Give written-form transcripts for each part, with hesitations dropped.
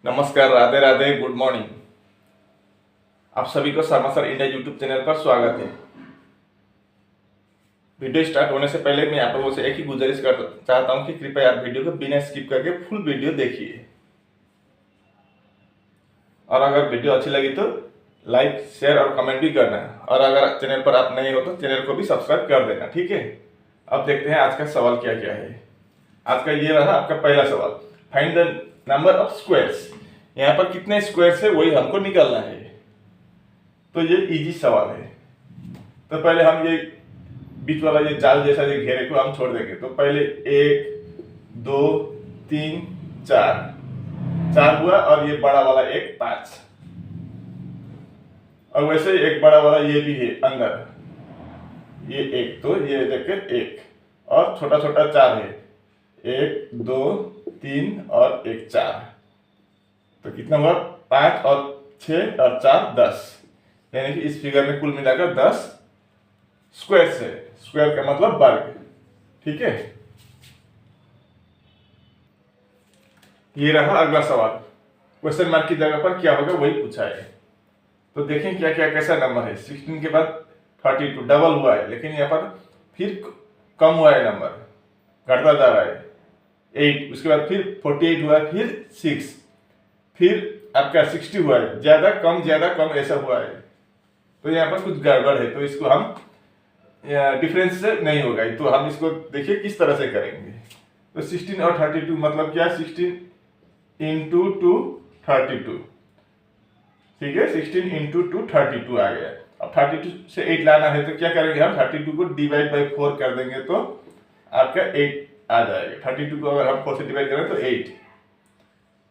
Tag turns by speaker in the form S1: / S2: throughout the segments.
S1: नमस्कार, Radhe Radhe, good morning. आप सभी को Sharma sir India YouTube channel पर स्वागत है। वीडियो स्टार्ट होने से पहले मैं आप लोगों से एक ही गुजारिश कर चाहता हूं कि कृपया आप वीडियो को बिना स्किप करके फुल वीडियो देखिए, और अगर वीडियो अच्छी लगी तो लाइक, शेयर और कमेंट भी करना, और अगर चैनल पर आप नए हो तो चैनल को भी सब्सक्राइब कर देना, ठीक है। अब देखते हैं आज का सवाल क्या क्या है। आज का ये रहा आपका पहला सवाल, find the number of squares. यहाँ पर कितने स्क्वायर्स है वही हमको निकालना है। तो ये इजी सवाल है। तो पहले हम ये बीच वाला ये जाल जैसा ये घेरे को हम छोड़ देंगे। तो पहले 1 2 3 4 हुआ, और ये बड़ा वाला एक 5, और वैसे एक बड़ा वाला ये भी है अंदर, ये एक, तो ये देखिए 1, और छोटा छोटा 4 है, 1 2 3 और 1 4। तो कितना हुआ? 5 और 6 और 4 10, यानी कि इस फिगर में कुल मिलाकर 10 स्क्वायर है। स्क्वायर का मतलब वर्ग, ठीक है। ये रहा अगला सवाल, क्वेश्चन मार्क की जगह पर क्या होगा वही पूछा है। तो देखें क्या क्या कैसा नंबर है। 16 के बाद 32 डबल हुआ है, लेकिन यहाँ पर फिर कम हुआ है, नंबर घटता जा रहा है। 8, उसके बाद फिर 48 हुआ है, फिर 6, फिर आपका 60 हुआ है, ज्यादा कम ऐसा हुआ है। तो यहाँ पर कुछ गड़बड़ है, तो इसको हम डिफरेंस से नहीं होगा। तो हम इसको देखिए किस तरह से करेंगे। तो 16 और 32 मतलब क्या? 16 इंटू 2 32, ठीक है। 16 इंटू 2 32 आ गया। अब 32 से 8 लाना है, तो क्या करेंगे हम? 32 को डिवाइड बाई 4 कर देंगे तो आपका 8 आ जाएगा। 32 को अगर हम 4 से डिवाइड करें तो 8।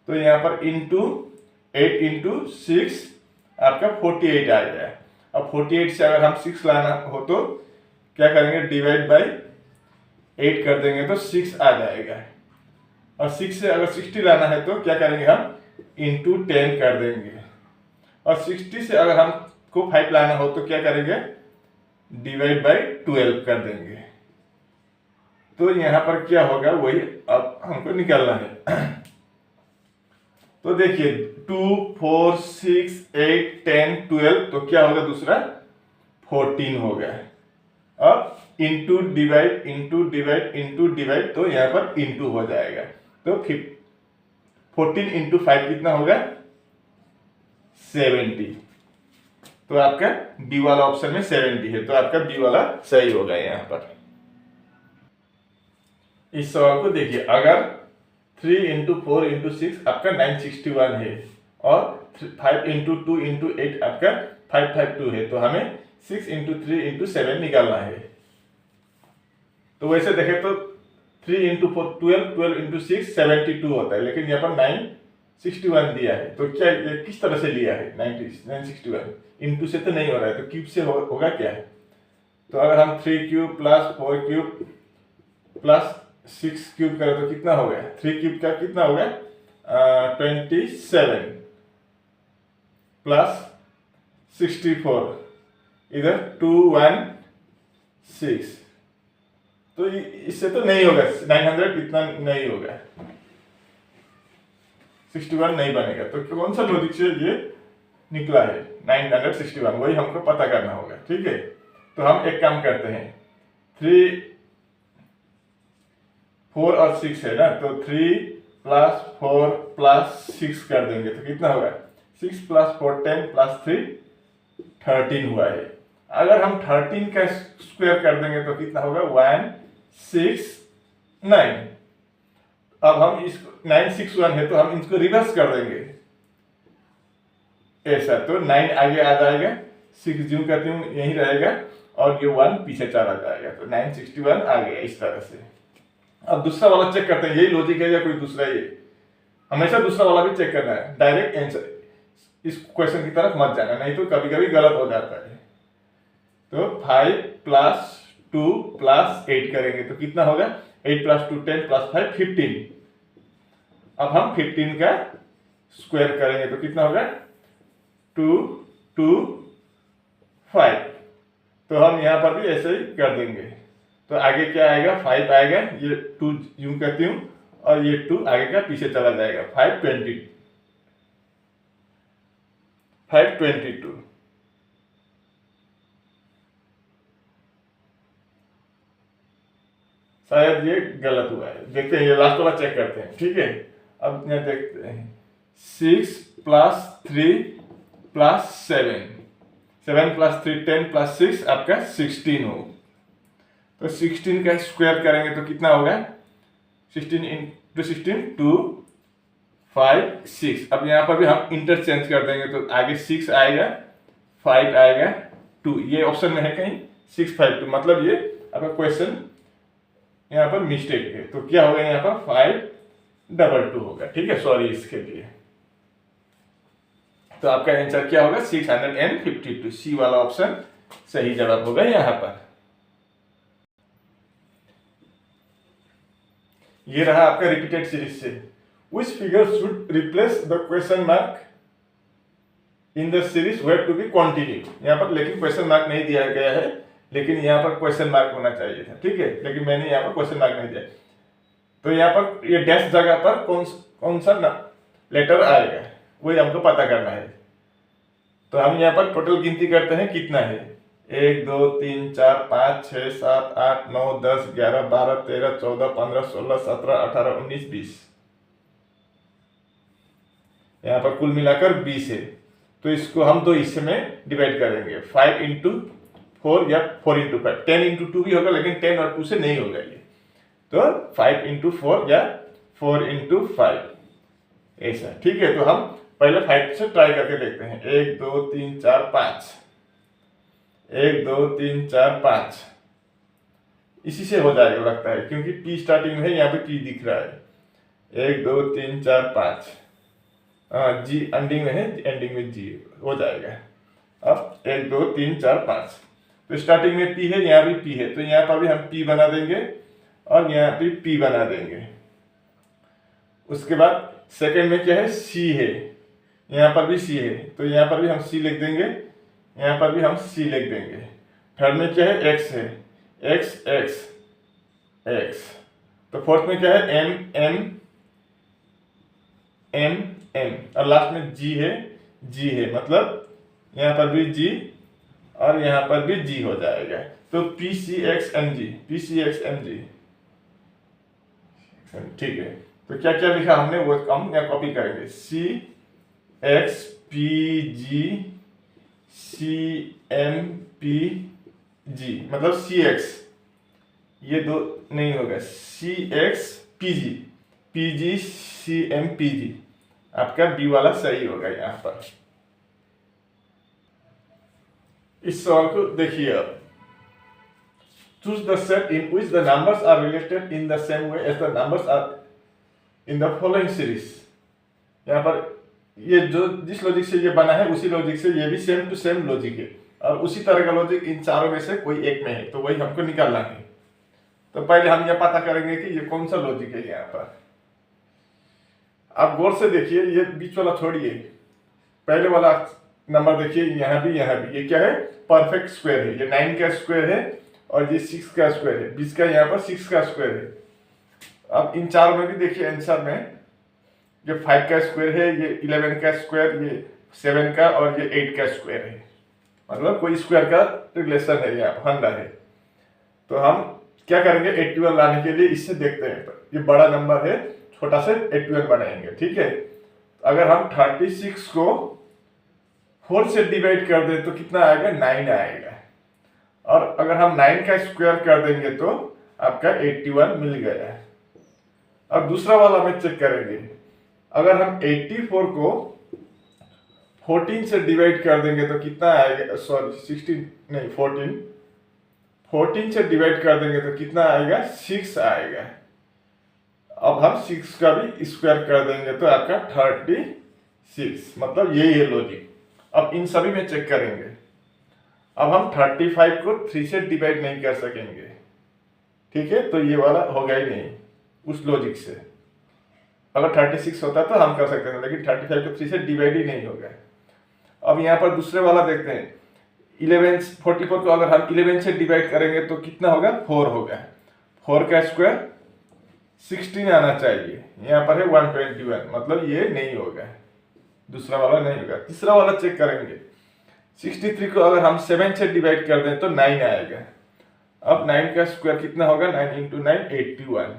S1: तो यहाँ पर इंटू 8 इंटू 6 आपका 48 आ गया। अब 48 से अगर हम 6 लाना हो तो क्या करेंगे? डिवाइड बाई 8 कर देंगे तो 6 आ जाएगा। और 6 से अगर 60 लाना है तो क्या करेंगे हम? इंटू 10 कर देंगे। और 60 से अगर हमको 5 लाना हो तो क्या करेंगे? डिवाइड बाई 12 कर देंगे। तो यहाँ पर क्या होगा वही अब हमको निकालना है। तो देखिए 2 4 6 8 10 12, तो क्या होगा? दूसरा 14 होगा। अब into divide into divide into divide, तो यहाँ पर इंटू हो जाएगा। तो 14 इंटू 5 कितना होगा? 70। तो आपका बी वाला ऑप्शन में 70 है, तो आपका बी वाला सही होगा यहाँ पर। इस सवाल को देखिए, अगर 3 इंटू 4 इंटू 6 आपका 961 है, और 5 इंटू 2 इंटू 8 आपका 552 है, तो हमें 6 इंटू 3 इंटू 7 निकालना है। तो वैसे देखें तो 3 इंटू 4 12, 12 इंटू 6 72 होता है, लेकिन यहाँ पर 961 दिया है। तो क्या ये किस तरह से लिया है? 961 इंटू से तो नहीं हो रहा है, तो क्यूब से होगा क्या? तो अगर हम 3 cube plus 4 cube plus 6 cube करें तो कितना हो गया? 3 क्यूब का कितना हो गया? 27 प्लस 64, इधर 216। तो इससे तो नहीं होगा, 900 इतना नहीं होगा, 61 नहीं बनेगा। तो कौन सा लॉजिक से ये निकला है 961, वही हमको पता करना होगा, ठीक है। तो हम एक काम करते हैं, 3 4 और 6 है ना, तो 3 प्लस 4 प्लस 6 कर देंगे तो कितना होगा? 6 प्लस 4 10 प्लस 3 13 हुआ है। अगर हम 13 का स्क्वायर कर देंगे तो कितना होगा? 169। अब हम इसको 961 है, तो हम इसको रिवर्स कर देंगे ऐसा, तो 9 आगे आ जाएगा, 6 जो कहते हैं यही रहेगा, और ये 1 पीछे चला जाएगा, तो 961 आ गया इस तरह से। अब दूसरा वाला चेक करते हैं, यही लॉजिक है या कोई दूसरा? ये हमेशा दूसरा वाला भी चेक करना है, डायरेक्ट आंसर इस क्वेश्चन की तरफ मत जाना, नहीं तो कभी कभी गलत हो जाता है। तो 5 प्लस 2 प्लस 8 करेंगे तो कितना होगा? 8 प्लस 2 10 प्लस 5 15। अब हम 15 का स्क्वायर करेंगे तो कितना होगा? 2 2 5। तो हम यहाँ पर भी ऐसे ही कर देंगे। तो आगे क्या आएगा? 5 आएगा, ये 2 यूं कहती हूँ, और ये 2 आगे का पीछे चला जाएगा, 5 20 522। शायद ये गलत हुआ है, देखते हैं, ये लास्ट वाला चेक करते हैं, ठीक है। अब यहाँ देखते हैं 6 + 3 + 7, 7 + 3 10 + 6 आपका 16 हो। तो 16 का स्क्वायर करेंगे तो कितना होगा, 16 × 16 2 5 6। अब यहाँ पर भी हम इंटरचेंज कर देंगे तो आगे 6 आएगा, 5 आएगा, 2, ये ऑप्शन में है कहीं 6 5 2, मतलब ये आपका क्वेश्चन यहाँ पर मिस्टेक है। तो क्या होगा, यहाँ पर 522 होगा, ठीक है, सॉरी इसके लिए। तो आपका आंसर क्या होगा, 652, सी वाला ऑप्शन सही जवाब होगा यहाँ पर। ये रहा आपका रिपीटेड सीरीज से। Which figure should replace the question mark in the series where to be continued? यहाँ पर लेकिन क्वेश्चन मार्क नहीं दिया गया है, लेकिन यहाँ पर क्वेश्चन मार्क होना चाहिए था, ठीक है, लेकिन मैंने यहाँ पर क्वेश्चन मार्क नहीं दिया। तो यहाँ पर ये डैश जगह पर कौन सा लेटर आएगा वही हमको पता करना है। तो हम यहाँ पर टोटल गिनती करते हैं, कितना है, 1 2 3 4 5 6 7 8 9 10 11 12 13 14 15 16 17 18 19 20, यहाँ पर कुल मिलाकर 20 है। तो इसको हम दो हिस्से में डिवाइड करेंगे, 5 × 4 या 4 × 5, 10 × 2 भी होगा, लेकिन 10 और 2 से नहीं होगा ये। तो 5 × 4 या 4 × 5 ऐसा, ठीक है। तो हम पहले 5 से ट्राई करके देखते हैं, 1 2 3 4 5, 1 2 3 4 5, इसी से हो जाएगा लगता है, क्योंकि P स्टार्टिंग में है, यहाँ पे P दिख रहा है। 1 2 3 4 5, जी एंडिंग में है, एंडिंग में जी हो जाएगा। अब 1 2 3 4 5, तो स्टार्टिंग में P है, यहाँ भी P है, तो यहाँ पर भी हम P बना देंगे और यहाँ भी P बना देंगे। उसके बाद सेकंड में क्या है, C है, यहाँ पर भी C है, तो यहाँ पर भी हम C लिख देंगे, यहाँ पर भी हम C लिख देंगे। थर्ड में क्या है, X है, X X X। तो फोर्थ में क्या है, M M M M, और लास्ट में G है, G है, मतलब यहाँ पर भी G और यहाँ पर भी G हो जाएगा। तो P C X M G, P C X M G, ठीक है। तो क्या क्या लिखा हमने वो हम यहाँ कॉपी करेंगे, C X P G C M P G, मतलब C X, ये दो नहीं होगा, C X P G P G C M P G, आपका बी वाला सही होगा यहाँ पर। इस सवाल को देखिए अब, choose the set in which the numbers are related in the same way as the numbers are in the following series. यहाँ पर ये जो जिस लॉजिक से ये बना है उसी लॉजिक से ये भी सेम टू सेम लॉजिक है, और उसी तरह का लॉजिक इन चारों में से कोई एक में है, तो वही हमको निकालना है। तो पहले हम यह पता करेंगे कि ये कौन सा लॉजिक है। यहाँ पर आप गौर से देखिए, ये बीच वाला छोड़िए, पहले वाला नंबर देखिए, यहाँ भी ये क्या है, परफेक्ट स्क्वायर है, ये 9 का स्क्वायर है और ये 6 का स्क्वायर है, 20 का यहाँ पर 6 का स्क्वायर है। अब इन चार में भी देखिए आंसर में ये 5 का स्क्वायर है, ये 11 का स्क्वायर, ये 7 का और ये 8 का स्क्वायर है, मतलब कोई स्क्वायर का रिलेशन है, यहाँ 100 है। तो हम क्या करेंगे, 81 लाने के लिए इससे देखते हैं, ये बड़ा नंबर है, छोटा से 81 बनाएंगे, ठीक है। अगर हम 36 को 4 से डिवाइड कर दें तो कितना आएगा, 9 आएगा, और अगर हम 9 का स्क्वायर कर देंगे तो आपका 81 मिल गया। अब दूसरा वाला में चेक करेंगे, अगर हम 84 को 14 से डिवाइड कर देंगे तो कितना आएगा, सॉरी 16 नहीं 14 से डिवाइड कर देंगे तो कितना आएगा, 6 आएगा। अब हम 6 का भी स्क्वायर कर देंगे तो आपका 36, मतलब यही है लॉजिक। अब इन सभी में चेक करेंगे, अब हम 35 को 3 से डिवाइड नहीं कर सकेंगे, ठीक है, तो ये वाला होगा ही नहीं उस लॉजिक से। अगर 36 होता तो हम कर सकते थे, लेकिन 35 को 3 से डिवाइड ही नहीं होगा। अब यहाँ पर दूसरे वाला देखते हैं, 44 को अगर हम 11 से डिवाइड करेंगे तो कितना होगा, 4 होगा, 4 का स्क्वायर 16 आना चाहिए, यहाँ पर है 121, मतलब ये नहीं होगा, दूसरा वाला नहीं होगा। तीसरा वाला चेक करेंगे। 63 को अगर हम 7 से डिवाइड कर दें तो 9 आएगा। अब 9 का स्क्वायर कितना होगा, 9 इंटू 9 81,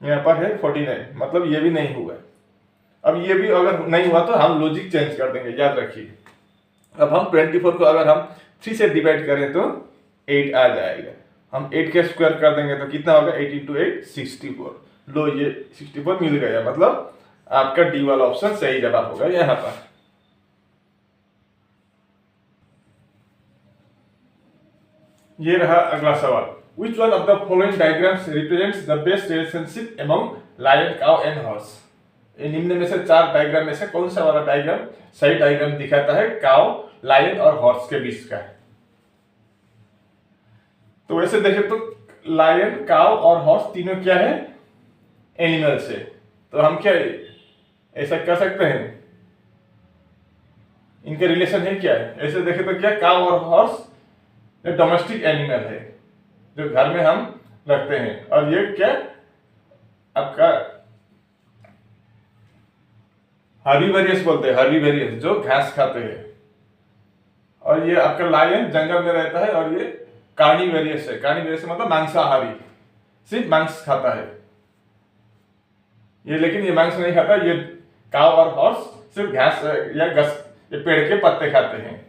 S1: यहाँ पर है 49, मतलब ये भी नहीं हुआ। अब ये भी अगर नहीं हुआ तो हम लॉजिक चेंज कर देंगे, याद रखिए। अब हम 24 को अगर हम 3 से डिवाइड करें तो 8 आ जाएगा। हम 8 का स्क्वायर कर देंगे तो कितना होगा, 8 इंटू 8 64। लो ये 64 मिल गया, मतलब आपका डी वाला ऑप्शन सही जवाब होगा यहाँ पर। ये रहा अगला सवाल। Which one of the following diagrams represents the best relationship among lion, cow and horse? निम्न में से 4 डायग्राम में से कौन सा वाला डायग्राम सही डायग्राम दिखाता है काउ, लायन और हॉर्स के बीच का? तो वैसे देखें तो लायन, काउ और हॉर्स तीनों क्या है, एनिमल्स है। तो हम क्या ऐसा कर सकते हैं, इनके रिलेशन है क्या है? ऐसे देखें तो क्या काउ और हॉर्स डोमेस्टिक एनिमल है जो घर में हम रखते हैं, और ये क्या आपका हर्बीवोरस बोलते हैं, हर्बीवोरस जो घास खाते हैं। और ये आपका लायन जंगल में रहता है, और ये कार्निवोरस है। कार्निवोरस मतलब मांसाहारी, सिर्फ मांस खाता है ये, लेकिन ये मांस नहीं खाता। ये काव और हॉर्स सिर्फ घास या ये पेड़ के पत्ते खाते हैं।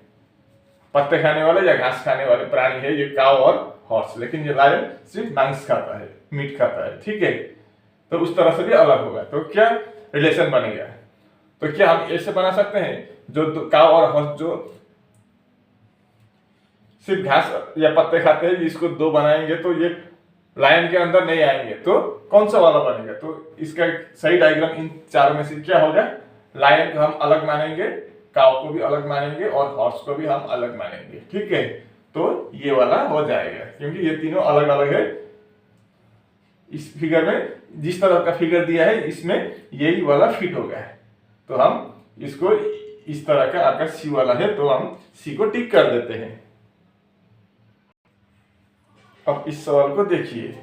S1: पत्ते खाने वाले या घास खाने वाले प्राणी है ये काव और हॉर्स, लेकिन ये लायन सिर्फ मांस खाता है, मीट खाता है। ठीक है, तो उस तरह से भी अलग होगा। तो क्या रिलेशन बनेगा? तो क्या हम ऐसे बना सकते हैं, जो काव और हॉर्स जो सिर्फ घास या पत्ते खाते हैं, इसको 2 बनाएंगे तो ये लायन के अंदर नहीं आएंगे, तो कौन सा वाला बनेगा? तो इसका सही डायग्राम इन 4 में से क्या होगा? लायन को हम अलग मानेंगे, काव को भी अलग मानेंगे और हॉर्स को भी हम अलग मानेंगे। ठीक है, तो ये वाला हो जाएगा, क्योंकि ये तीनों अलग अलग है। इस फिगर में जिस तरह का फिगर दिया है इसमें यही वाला फिट होगा, तो हम इसको इस तरह का आपका सी वाला है, तो हम सी को टिक कर देते हैं। अब इस सवाल को देखिए,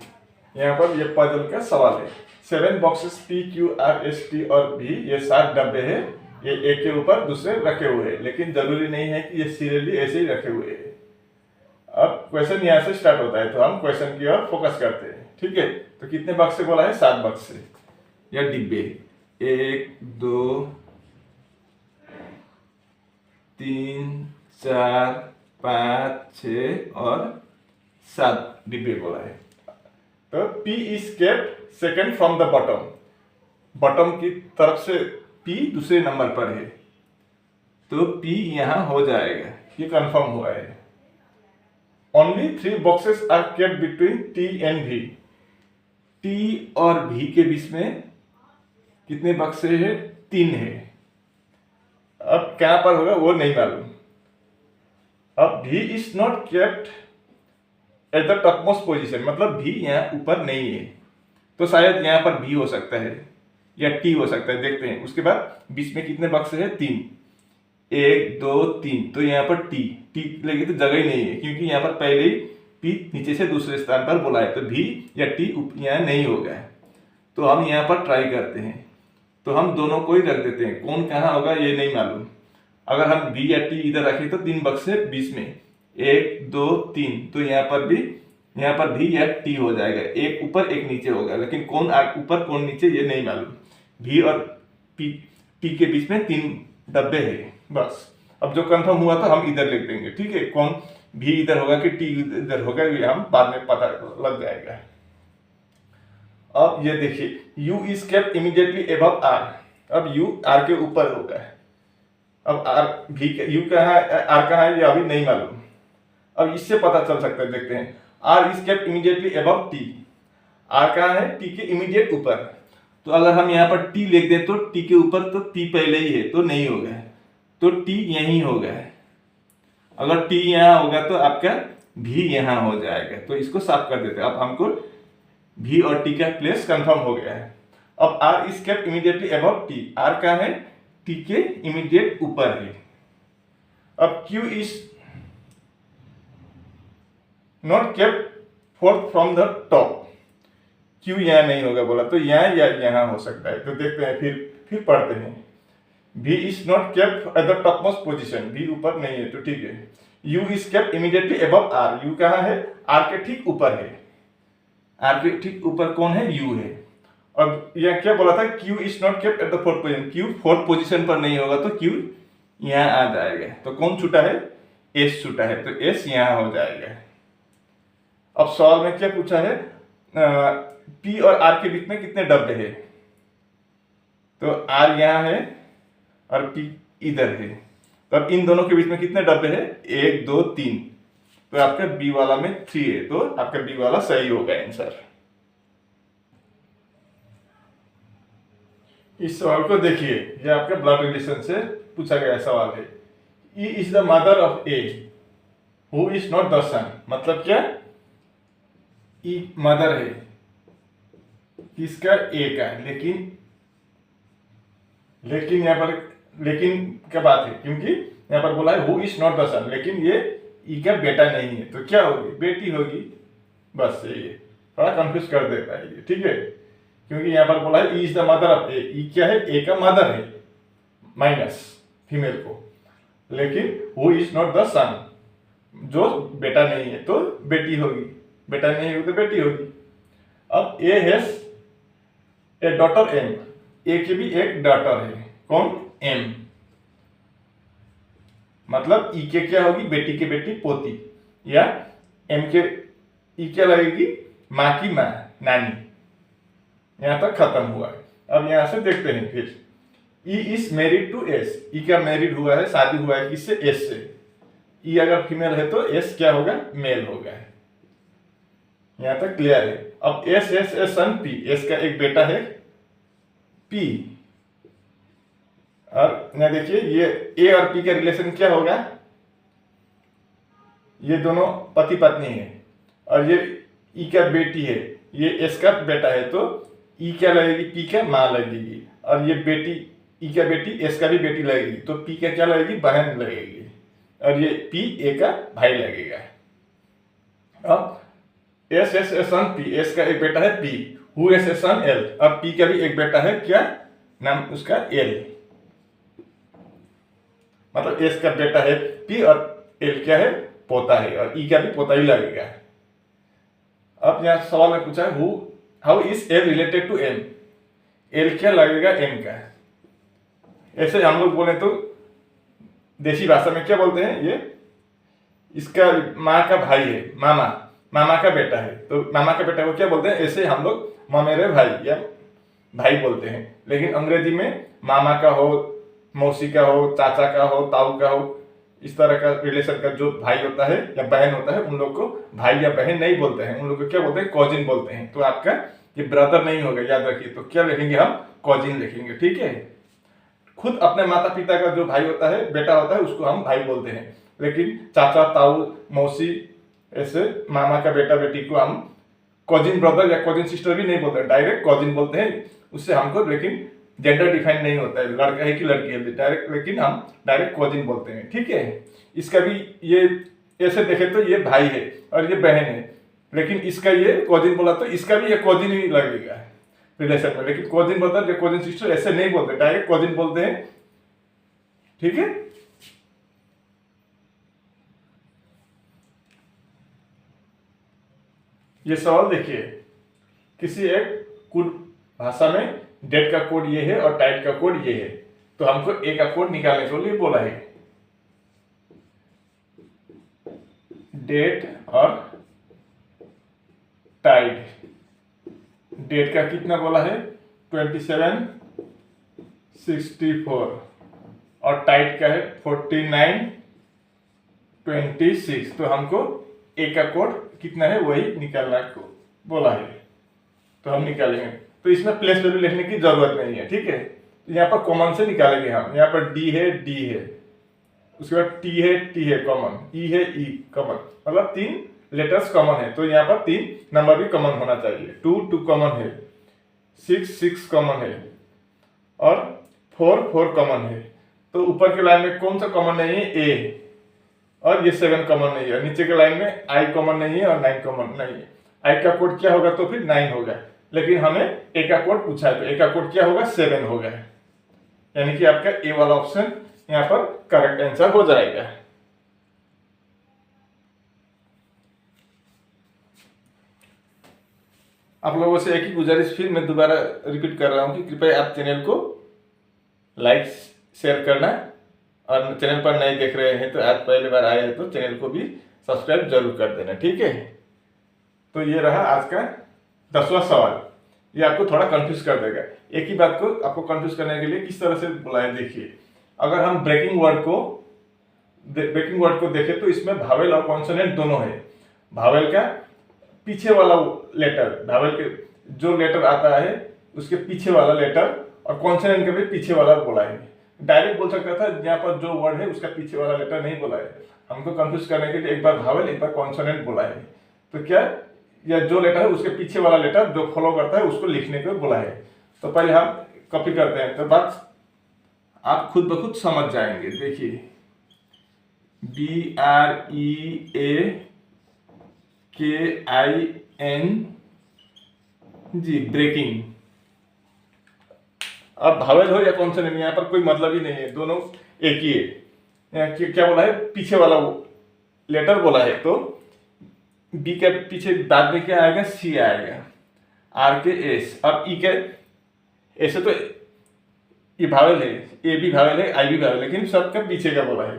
S1: यहाँ पर ये पजल का सवाल है। 7 boxes P, Q, R, S, T और V, ये 7 डब्बे हैं। ये एक के ऊपर दूसरे रखे हुए हैं, लेकिन जरूरी नहीं है कि ये सीरियली ऐसे ही रखे हुए हैं। अब क्वेश्चन यहाँ से स्टार्ट होता है, तो हम क्वेश्चन की ओर फोकस करते हैं। ठीक है, तो कितने बक्स से बोला है? 7 बक्स से या डिब्बे। 1, 2, 3, 4, 5, 6 और 7 डिब्बे बोला है। तो P is kept second from the bottom, bottom की तरफ से P दूसरे नंबर पर है, तो P यहां हो जाएगा, ये कंफर्म हुआ है। Only 3 boxes are kept between T and V। T और V के बीच में कितने बक्से हैं? 3 है। अब क्या पर होगा वो नहीं मालूम। अब V is not kept at the topmost position, मतलब V यहाँ ऊपर नहीं है, तो शायद यहाँ पर V हो सकता है या T हो सकता है। देखते हैं। उसके बाद बीच में कितने बक्से हैं? 3, 1, 2, 3, तो यहाँ पर T लगी तो जगह ही नहीं है, क्योंकि यहाँ पर पहले ही P नीचे से दूसरे स्थान पर बोला है, तो V या T यहाँ नहीं होगा। तो हम यहाँ पर ट्राई करते हैं, तो हम दोनों को ही रख देते हैं। कौन कहाँ होगा ये नहीं मालूम। अगर हम V या T इधर रखें तो 3 बक्से बीच में, 1, 2, 3, तो यहाँ पर भी या T हो जाएगा। एक ऊपर एक नीचे होगा, लेकिन कौन ऊपर कौन नीचे ये नहीं मालूम। V और T के बीच में 3 डब्बे है बस। अब जो कंफर्म हुआ तो हम इधर लिख देंगे। ठीक है, कौन V इधर होगा कि T इधर होगा ये हम बाद में पता लग जाएगा। अब ये देखिए, U is kept immediately above R। अब U R के ऊपर होगा। अब R V U कहाँ है, R कहाँ है ये अभी नहीं मालूम। अब इससे पता चल सकता है, देखते हैं। R is kept immediately above T। R कहाँ है? T के इमीडिएट ऊपर। तो अगर हम यहाँ पर T लिख दें तो T के ऊपर तो T पहले ही है, तो नहीं होगा, तो T यहीं होगा। अगर T यहाँ होगा तो आपका V यहाँ हो जाएगा, तो इसको साफ कर देते हैं। अब हमको V और T का प्लेस कंफर्म हो गया है। अब R is kept immediately above T। R कहाँ है? T के इमीडिएट ऊपर है। अब Q is not kept fourth from the top. Q यहाँ नहीं होगा बोला, तो यहाँ या यहाँ हो सकता है। तो देखते हैं, फिर पढ़ते हैं। V is not kept at the top most position, V ऊपर नहीं है तो ठीक है। U is kept immediately above R, U कहाँ है? R के ठीक ऊपर है। R के ठीक ऊपर कौन है? U है। और यह क्या बोला था? Q is not kept at the fourth position, Q fourth position पर नहीं होगा तो Q यहाँ आ जाएगा। तो कौन छूटा है? S छूटा है, तो S यहाँ हो जाएगा। अब सवाल में क्या पूछा है? P और R के बीच में कितने डब्बे हैं? तो R यहाँ है और P इधर है, तो अब इन दोनों के बीच में कितने डब्बे हैं? 1 2 3, तो आपका B वाला में 3 है, तो आपका B वाला सही होगा आंसर। इस सवाल को देखिए, यह आपका ब्लड रिलेशन से पूछा गया सवाल है। E is the mother of A who is not the son, मतलब क्या? E मदर है किसका? A का, लेकिन यहाँ पर लेकिन क्या बात है, क्योंकि यहाँ पर बोला है हु इज नॉट द सन, लेकिन ये ई का बेटा नहीं है, तो क्या होगी? बेटी होगी। बस यही है, थोड़ा कंफ्यूज कर देता है ये, ठीक है। क्योंकि यहाँ पर बोला है E is the mother of A, E क्या है? ए का मदर है, माइनस फीमेल को, लेकिन हु इज नॉट द सन, जो बेटा नहीं है तो बेटी होगी, बेटा नहीं होगी तो बेटी होगी। अब A has a daughter M, A की भी एक डॉटर है, कौन? एम, मतलब ई के क्या होगी? बेटी के बेटी पोती, या एम के ई क्या लगेगी? माँ की माँ, नानी। यहां तक खत्म हुआ है। अब यहां से देखते हैं फिर, E is married to S, E का मैरिड हुआ है, शादी हुआ है किससे? एस से। ई अगर फीमेल है तो एस क्या होगा? मेल होगा। यहां तक क्लियर है। अब S S S son P, S का एक बेटा है पी, और यहाँ देखिए ये ए और पी का रिलेशन क्या होगा? ये दोनों पति पत्नी है, और ये ई का बेटी है, ये एस का बेटा है, तो ई क्या लगेगी? पी का माँ लगेगी, और ये बेटी ई का बेटी एस का भी बेटी लगेगी, तो पी का क्या लगेगी? बहन लगेगी, और ये पी ए का भाई लगेगा। अब S S S son P, S का एक बेटा है P, who S S son L, अब पी का भी एक बेटा है, क्या नाम उसका? एल, मतलब एस का बेटा है पी और एल क्या है? पोता है, और ई का भी पोता ही लगेगा। अब यहाँ सवाल में पूछा है how is L related to M, L क्या लगेगा? एम का। ऐसे हम लोग बोले तो देसी भाषा में क्या बोलते हैं? ये इसका माँ का भाई है, मामा, मामा का बेटा है, तो मामा का बेटा को क्या बोलते हैं? ऐसे हम लोग ममेरे भाई या भाई बोलते हैं, लेकिन अंग्रेजी में मामा का हो, मौसी का हो, चाचा का हो, ताऊ का हो, इस तरह का रिलेशन का जो भाई होता है या बहन होता है, उन लोग को भाई या बहन नहीं बोलते हैं, उन लोग को क्या बोलते हैं? कॉजिन बोलते हैं। तो आपका ये ब्रदर नहीं होगा, याद रखिए। तो क्या लिखेंगे हम? कॉजिन लिखेंगे, ठीक है। खुद अपने माता पिता का जो भाई होता है, बेटा होता है, उसको हम भाई बोलते हैं, लेकिन चाचा, ताऊ, मौसी, ऐसे मामा का बेटा बेटी को हम कॉजिन ब्रदर या कॉजिन सिस्टर भी नहीं बोलते, डायरेक्ट कॉजिन बोलते हैं। उससे हमको लेकिन जेंडर डिफाइन नहीं होता है, लड़का है कि लड़की है डायरेक्ट, लेकिन हम डायरेक्ट कॉजिन बोलते हैं, ठीक है। इसका भी ये ऐसे देखे तो ये भाई है और ये बहन है, लेकिन इसका ये कॉजिन बोला तो इसका भी ये कॉजिन ही लगेगा रिलेशन में, लेकिन कॉजिन ब्रदर या कॉजिन सिस्टर ऐसे नहीं बोलते, डायरेक्ट कॉजिन बोलते हैं, ठीक है। ये सवाल देखिए, किसी एक कोड भाषा में डेट का कोड ये है और टाइट का कोड ये है, तो हमको ए का कोड निकालने के लिए बोला है। डेट और टाइट, डेट का कितना बोला है? 2764, और टाइट का है 4926। तो हमको ए का कोड कितना है वही निकालना को बोला है, तो हम निकालेंगे। तो इसमें प्लेस पे भी लिखने की जरूरत नहीं है, ठीक है। तो यहाँ पर कॉमन से निकालेंगे हम। यहाँ पर डी है, डी है, उसके बाद टी है कॉमन, ई है, ई कॉमन, मतलब 3 लेटर्स कॉमन है, तो यहाँ पर 3 नंबर भी कॉमन होना चाहिए। 2 कॉमन है, 6 कॉमन है, और 4 कॉमन है। तो ऊपर के लाइन में कौन सा कॉमन नहीं है? ए, और ये 7 कॉमन नहीं है। नीचे के लाइन में आई कॉमन नहीं है और 9 कॉमन नहीं है। आई का कोड क्या होगा? तो फिर 9 होगा, लेकिन हमें ए का कोड पूछा है, तो ए का कोड क्या होगा? 7 होगा। यानी कि आपका ए वाला ऑप्शन यहाँ पर करेक्ट आंसर हो जाएगा। आप लोगों से एक ही गुजारिश फिर मैं दोबारा रिपीट कर रहा हूँ कि कृपया आप चैनल को लाइक शेयर करना, और चैनल पर नए देख रहे हैं तो आज पहली बार आए हैं तो चैनल को भी सब्सक्राइब जरूर कर देना, ठीक है। तो ये रहा आज का 10वां सवाल। ये आपको थोड़ा कंफ्यूज कर देगा। एक ही बात को आपको कंफ्यूज करने के लिए किस तरह से बुलाएं देखिए। अगर हम ब्रेकिंग वर्ड को देखें तो इसमें भावेल और कॉन्सोनेंट दोनों है। भावेल का पीछे वाला लेटर, भावेल के जो लेटर आता है उसके पीछे वाला लेटर, और कॉन्सोनेंट के भी पीछे वाला बोला है। डायरेक्ट बोल सकता था यहाँ पर जो वर्ड है उसका पीछे वाला लेटर नहीं बोला है। हमको कंफ्यूज करने के लिए एक बार भावेल एक बार कॉन्सोनेंट बोला है। तो क्या या जो लेटर है उसके पीछे वाला लेटर जो फॉलो करता है उसको लिखने को बोला है। तो पहले हम कॉपी करते हैं तो बात आप खुद ब खुद समझ जाएंगे। देखिए BREAKING ब्रेकिंग। अब भावेल हो या कॉन्सोनेंट यहाँ पर कोई मतलब ही नहीं है, दोनों एक ही है। क्या बोला है, पीछे वाला लेटर बोला है। तो बी के पीछे बाद में क्या आएगा, सी आएगा, आर के एस। अब ई के ऐसे तो ये भावेल है, ए भी भावेल है, आई भी भावेल है, लेकिन सबका पीछे का बोला है।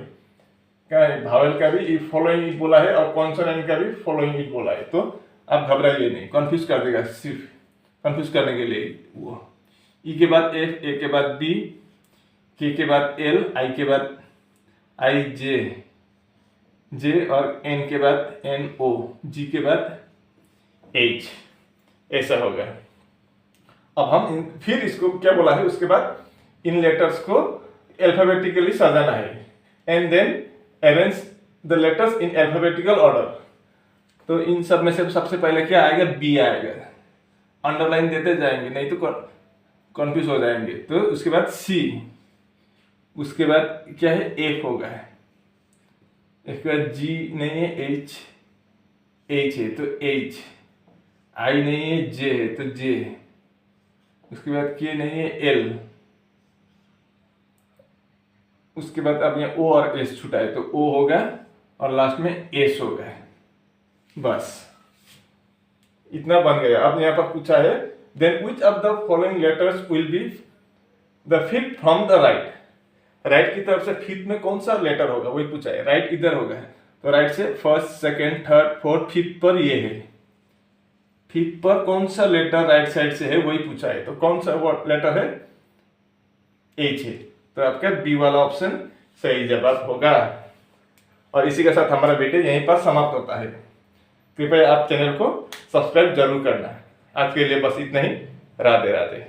S1: क्या है, भावेल का भी फॉलोइंग बोला है और कॉन्सोनेंट का भी फॉलोइंग बोला है। तो आप घबराइए नहीं, कंफ्यूज कर देगा सिर्फ कंफ्यूज करने के लिए वो। ई के बाद एफ, ए के बाद बी, के बाद एल, आई के बाद आई जे, जे और एन के बाद एन ओ, जी के बाद एच, ऐसा होगा। अब हम फिर इसको क्या बोला है, उसके बाद इन लेटर्स को अल्फाबेटिकली सजाना है and then arrange the letters in alphabetical order. तो इन सब में से सबसे पहले क्या आएगा, बी आएगा। अंडरलाइन देते जाएंगे नहीं तो कंफ्यूज हो जाएंगे। तो उसके बाद सी, उसके बाद क्या है, एफ होगा, इसके बाद जी नहीं है, एच, एच है तो एच, आई नहीं है, जे है तो जे, उसके बाद के नहीं है, एल, उसके बाद अब यहाँ ओ और एस छूटा है तो ओ होगा और लास्ट में एस होगा। बस इतना बन गया। अब यहाँ पर पूछा है then which of the following letters will be the fifth from the right. Right की तरफ से फिफ्थ में कौन सा लेटर होगा वही पूछा है। राइट इधर होगा तो राइट से first, second, third, fourth, fifth पर ये है। फिफ्थ पर कौन सा लेटर राइट साइड से है वही पूछा है। तो कौन सा वो लेटर है, एच है। तो आपका बी वाला ऑप्शन सही जवाब होगा। और इसी के साथ हमारा वीडियो यहीं पर समाप्त होता है। कृपया आप चैनल को सब्सक्राइब जरूर करना। आज के लिए बस इतना ही। राधे राधे।